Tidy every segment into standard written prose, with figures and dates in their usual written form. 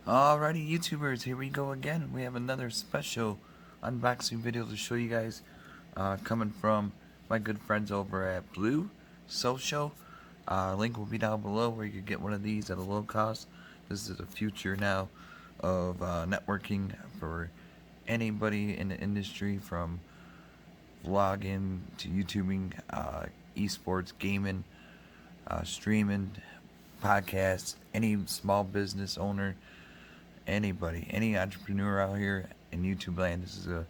Alrighty, YouTubers, here we go again. We have another special unboxing video to show you guys, coming from my good friends over at Blue Social. Link will be down below where you can get one of these at a low cost. This is the future now of networking for anybody in the industry, from vlogging to YouTubing, esports, gaming, streaming, podcasts, any small business owner, anybody, any entrepreneur out here in YouTube land. This is a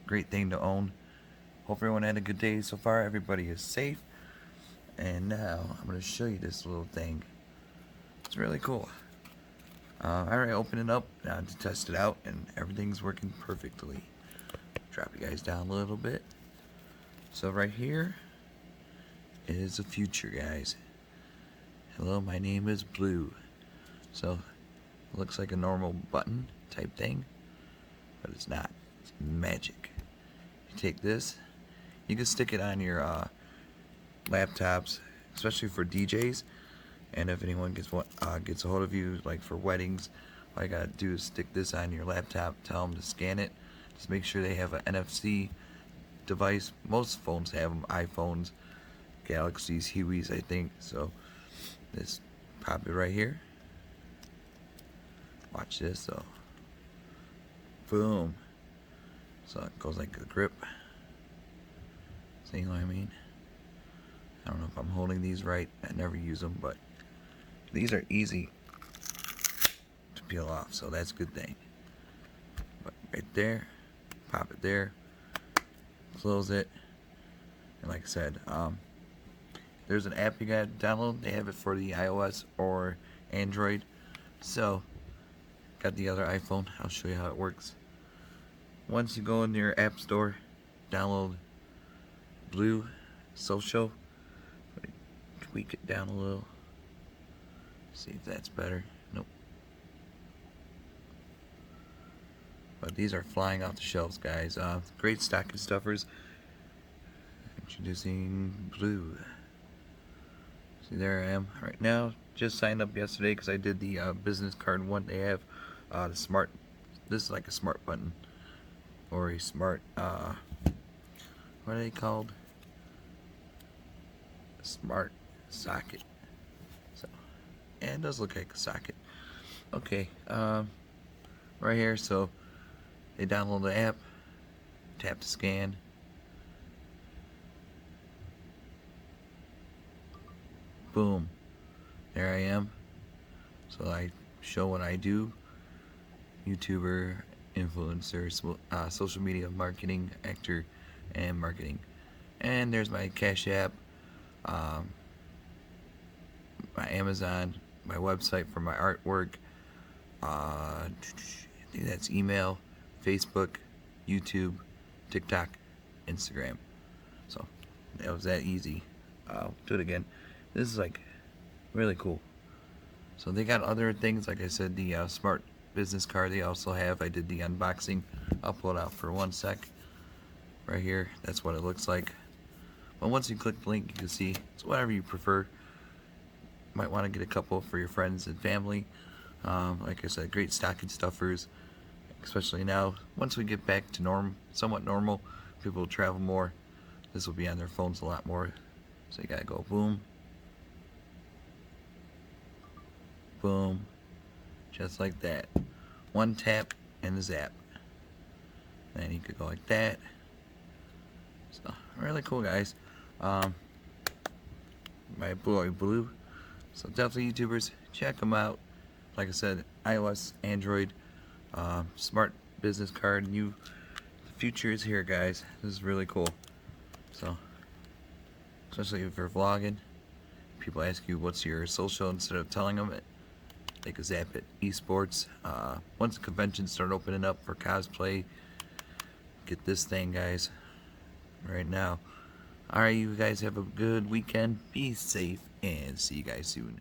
great thing to own. Hope everyone had a good day so far. Everybody is safe. And now I'm going to show you this little thing. It's really cool. I already opened it up to test it out, and everything's working perfectly. Drop you guys down a little bit. So right here is the future, guys. Hello, my name is Blue. So it looks like a normal button type thing, but it's not. It's magic. You take this, you can stick it on your laptops, especially for DJs. And if anyone gets a hold of you, like for weddings, all you gotta do is stick this on your laptop, tell them to scan it. Just make sure they have an NFC device. Most phones have them, iPhones, Galaxies, Hueys, I think. So this, pop it right here. Watch this though. Boom. So it goes like a grip. See what I mean? I don't know if I'm holding these right. I never use them, but these are easy to peel off, so that's a good thing. But right there, pop it there, close it, and like I said, there's an app you gotta download. They have it for the iOS or Android. So got the other iPhone. I'll show you how it works. Once you go into your app store, download Blue Social. Tweak it down a little. See if that's better. Nope. But these are flying off the shelves, guys. Great stocking stuffers. Introducing Blue. See, there I am right now. Just signed up yesterday because I did the business card one. They have the smart. This is like a smart button, or a smart. What are they called? A smart socket. So, and it does look like a socket. Okay, right here. So they download the app, tap to scan. Boom. There I am. So I show what I do. YouTuber, influencer, social media marketing, actor, and marketing. And there's my Cash App, my Amazon, my website for my artwork. I think that's email, Facebook, YouTube, TikTok, Instagram. So that was that easy. I'll do it again. This is like really cool. So they got other things, like I said, the smart business card they also have. I did the unboxing. I'll pull it out for 1 sec. Right here, that's what it looks like. But once you click the link, you can see it's whatever you prefer. Might want to get a couple for your friends and family. Like I said, great stocking stuffers, especially now. Once we get back to somewhat normal, people will travel more. This will be on their phones a lot more. So you gotta go boom, boom, just like that. One tap and the zap. And you could go like that. So really cool, guys. My boy Blue. So definitely, YouTubers, check them out. Like I said, iOS, Android, smart business card. The future is here, guys. This is really cool. So especially if you're vlogging, people ask you what's your social, instead of telling them it, they can zap it. Esports. Once the conventions start opening up for cosplay, get this thing, guys, right now. Alright, you guys have a good weekend. Be safe, and see you guys soon.